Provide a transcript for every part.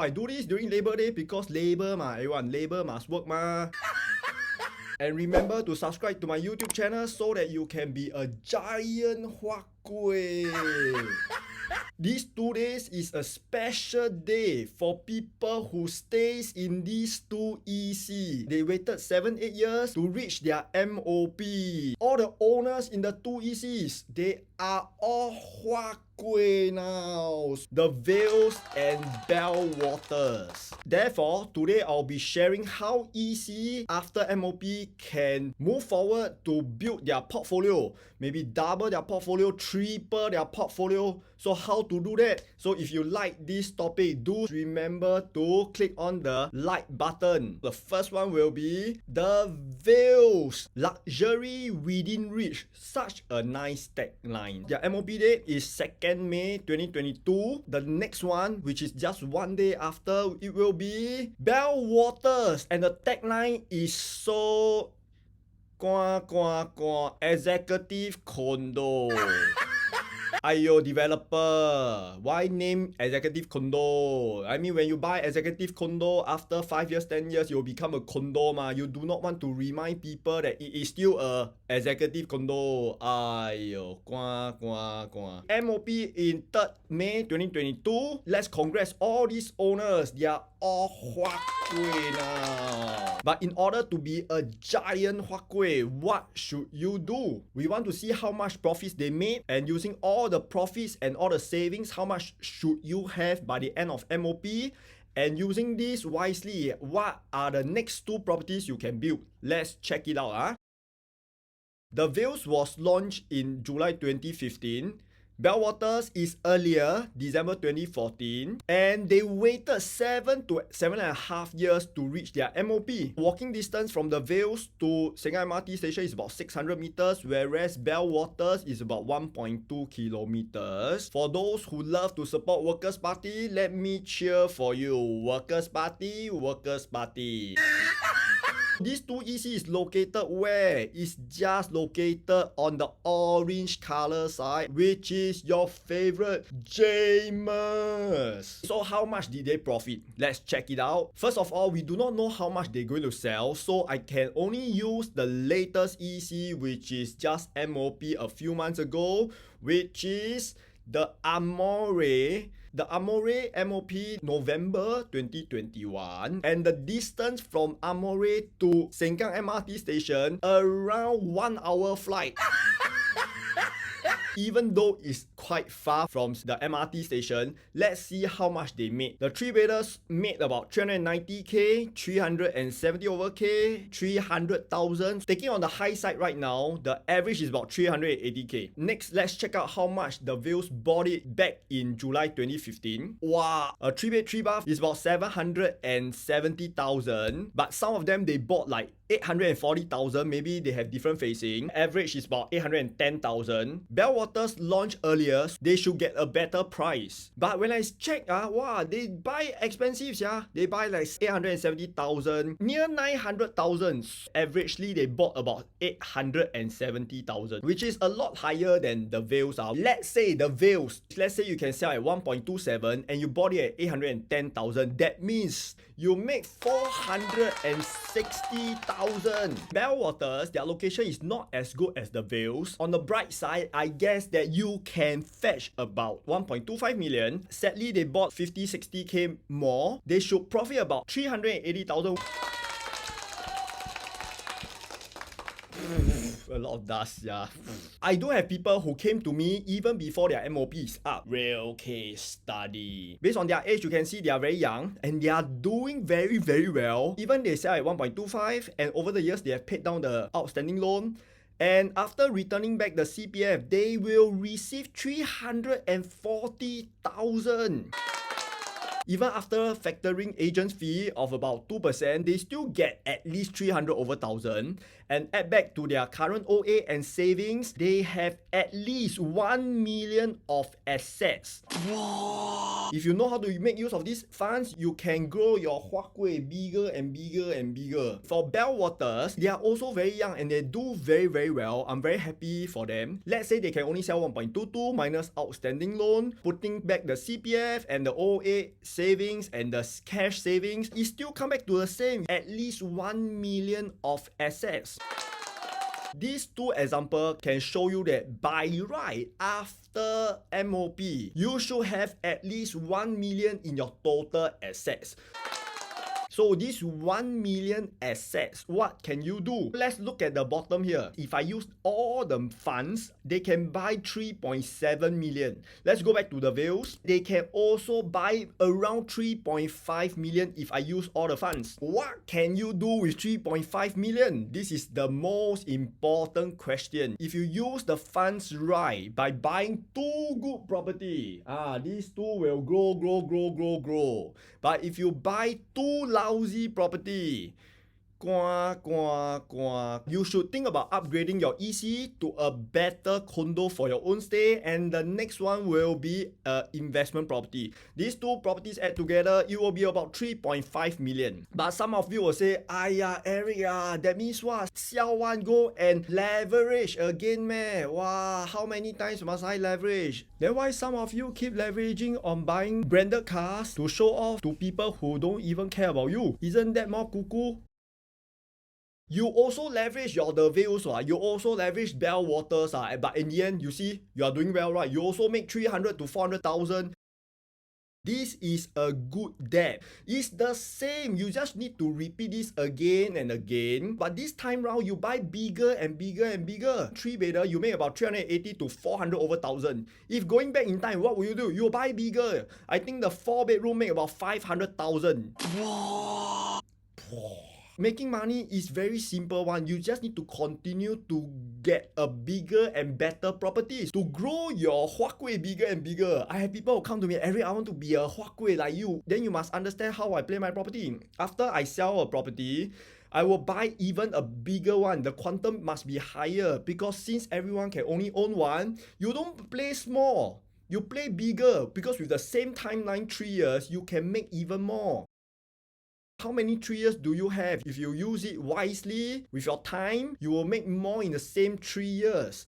I do this during Labor Day because labor ma, everyone, labor must work ma. And remember to subscribe to my YouTube channel so that you can be a giant huat kueh. These 2 days is a special day for people who stays in these 2 EC. They waited 7-8 years to reach their MOP. All the owners in the 2 ECs, they are all huat kueh now. The Vales and Bellewaters. Therefore, today I'll be sharing how EC after MOP can move forward to build their portfolio. Maybe double their portfolio, triple their portfolio. So how to do that? So if you like this topic, do remember to click on the like button. The first one will be the Vales. Luxury within reach. Such a nice tagline. Their MOP date is 2nd May 2022. The next one, which is just 1 day after, it will be Bellewaters. And the tagline is so executive condo. Ayo, developer, why name executive condo? I mean, when you buy executive condo, after 5 years, 10 years, you'll become a condo ma. You do not want to remind people that it is still a executive condo. Ayo, MOP in 3rd May 2022. Let's congrats all these owners. They are all huat kueh now. But in order to be a giant huat kueh, what should you do? We want to see how much profits they made, and using all the profits and all the savings, how much should you have by the end of MOP? And using this wisely, what are the next 2 properties you can build? Let's check it out. The Vales was launched in July 2015. Bellewaters is earlier, December 2014, and they waited 7 to 7.5 years to reach their MOP. Walking distance from the Vales to Sengkang MRT station is about 600 meters, whereas Bellewaters is about 1.2 kilometers. For those who love to support Workers' Party, let me cheer for you. Workers' Party, Workers' Party. This 2 EC is located where? It's just located on the orange color side, which is your favorite, James. So how much did they profit? Let's check it out. First of all, we do not know how much they're going to sell, so I can only use the latest EC, which is just MOP a few months ago, which is the Amore. The Amore MOP November 2021, and the distance from Amore to Sengkang MRT station around 1 hour flight. Even though it's quite far from the MRT station, let's see how much they made. The 3-bedders made about 390k, 370 over k, 300,000. Taking on the high side right now, the average is about 380k. Next, let's check out how much the Vales bought it back in July 2015. Wow, a 3-bed 3-bath is about 770,000, but some of them they bought like 840,000, maybe they have different facing. Average is about 810,000. Bellewaters launched earlier, they should get a better price. But when I check, wow, they buy expensive, yeah. They buy like 870,000, near 900,000. Averagely, they bought about 870,000, which is a lot higher than the Vales are. Let's say the Vales, let's say you can sell at 1.27 and you bought it at 810,000. That means you make 460,000. Bellewaters, their location is not as good as the Vales. On the bright side, I guess that you can fetch about 1.25 million. Sadly, they bought 50-60k more. They should profit about 380,000. A lot of dust, yeah. I do have people who came to me even before their MOPs up. Real case study. Based on their age, you can see they are very young and they are doing very, very well. Even they sell at 1.25, and over the years, they have paid down the outstanding loan. And after returning back the CPF, they will receive 340,000. Even after factoring agent fee of about 2%, they still get at least 300 over 1,000. And add back to their current OA and savings, they have at least 1 million of assets. Wow. If you know how to make use of these funds, you can grow your huat kueh bigger and bigger and bigger. For Bellewaters, they are also very young and they do very, very well. I'm very happy for them. Let's say they can only sell 1.22 minus outstanding loan, putting back the CPF and the OA savings and the cash savings, it still come back to the same, at least 1 million of assets. These two examples can show you that by right, after MOP, you should have at least 1 million in your total assets. So this 1 million assets, what can you do? Let's look at the bottom here. If I use all the funds, they can buy 3.7 million. Let's go back to the Vales. They can also buy around 3.5 million if I use all the funds. What can you do with 3.5 million? This is the most important question. If you use the funds right by buying two good property, these two will grow. But if you buy two lousy property, you should think about upgrading your EC to a better condo for your own stay, and the next one will be investment property. These two properties add together, it will be about 3.5 million. But some of you will say, Eric, that means what? Sell one, go and leverage again, man. Wow, how many times must I leverage? Then why some of you keep leveraging on buying branded cars to show off to people who don't even care about you? Isn't that more cuckoo? You also leverage the Vales, you also leverage Bellewaters, but in the end, you see, you are doing well, right? You also make 300 to 400,000. This is a good debt. It's the same. You just need to repeat this again and again. But this time round, you buy bigger and bigger. 3-bedder, you make about 380 to 400 over thousand. If going back in time, what will you do? You buy bigger. I think the 4-bedroom make about 500,000. Making money is very simple one. You just need to continue to get a bigger and better properties to grow your hua kueh bigger and bigger. I have people who come to me, Eric, I want to be a hua kueh like you. Then you must understand how I play my property. After I sell a property, I will buy even a bigger one. The quantum must be higher because since everyone can only own one, you don't play small. You play bigger because with the same timeline, 3 years, you can make even more. How many 3 years do you have? If you use it wisely, with your time, you will make more in the same 3 years.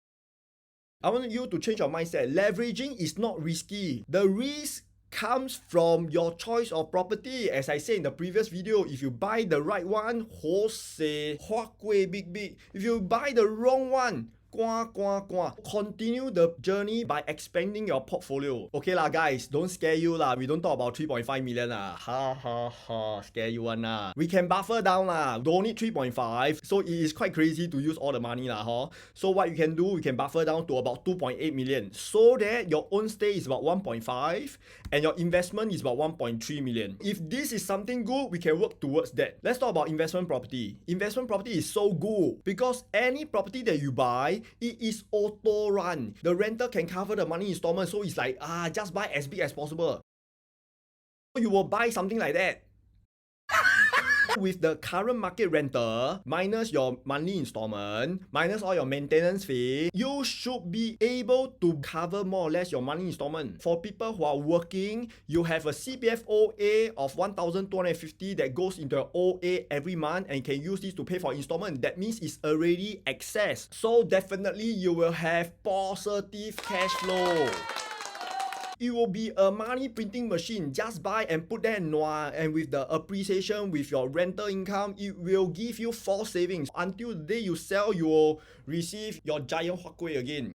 I want you to change your mindset. Leveraging is not risky. The risk comes from your choice of property. As I said in the previous video, if you buy the right one, hosei, hua kueh big. If you buy the wrong one, continue the journey by expanding your portfolio. Okay lah guys, don't scare you lah. We don't talk about 3.5 million lah. Scare you one lah. We can buffer down lah. Don't need 3.5. So it is quite crazy to use all the money lah. So what you can do, we can buffer down to about 2.8 million. So that your own stay is about 1.5 and your investment is about 1.3 million. If this is something good, we can work towards that. Let's talk about investment property. Investment property is so good because any property that you buy, it is auto run. The rental can cover the money installment, so it's like just buy as big as possible. You will buy something like that. With the current market rental, minus your monthly installment, minus all your maintenance fee, you should be able to cover more or less your monthly installment. For people who are working, you have a CPF OA of 1,250 that goes into your OA every month and can use this to pay for installment. That means it's already excess. So definitely you will have positive cash flow. It will be a money printing machine. Just buy and put that and with the appreciation, with your rental income, it will give you false savings. Until the day you sell, you will receive your giant hua kueh again.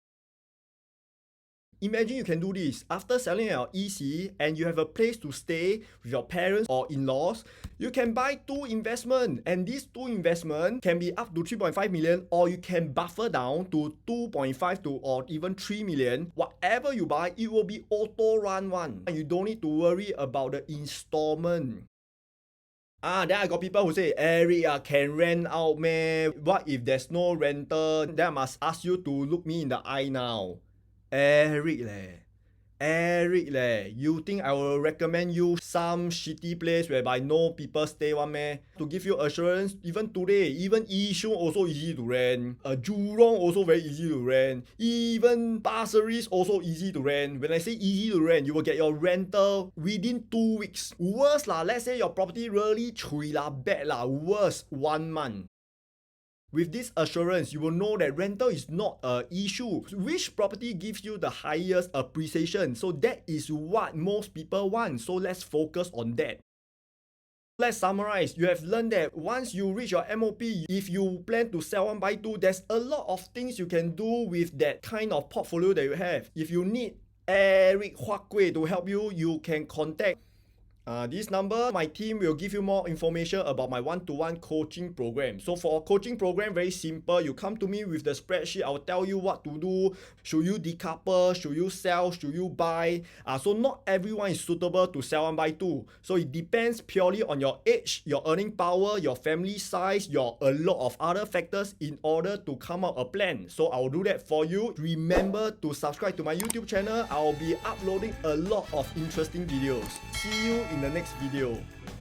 Imagine you can do this. After selling your EC and you have a place to stay with your parents or in-laws, you can buy 2 investments, and these 2 investments can be up to 3.5 million, or you can buffer down to 2.5 to or even 3 million. Whatever you buy, it will be auto run one. You don't need to worry about the installment. Then I got people who say, Eric, can rent out, man. What if there's no rental? Then I must ask you to look me in the eye now. Eric, you think I will recommend you some shitty place whereby no people stay one meh? To give you assurance, even today, even Yishun also easy to rent. Jurong also very easy to rent. Even Pasir Ris also easy to rent. When I say easy to rent, you will get your rental within 2 weeks. Worst lah, let's say your property really chui lah, bad lah, worst 1 month. With this assurance, you will know that rental is not an issue. Which property gives you the highest appreciation? So that is what most people want. So let's focus on that. Let's summarize. You have learned that once you reach your MOP, if you plan to sell one buy two, there's a lot of things you can do with that kind of portfolio that you have. If you need Eric Huakui to help you, you can contact this number. My team will give you more information about my one-to-one coaching program. So for a coaching program, very simple. You come to me with the spreadsheet. I'll tell you what to do. Should you decouple? Should you sell? Should you buy? So not everyone is suitable to sell and buy two. So it depends purely on your age, your earning power, your family size, a lot of other factors in order to come up a plan. So I'll do that for you. Remember to subscribe to my YouTube channel. I'll be uploading a lot of interesting videos. See you in the next video.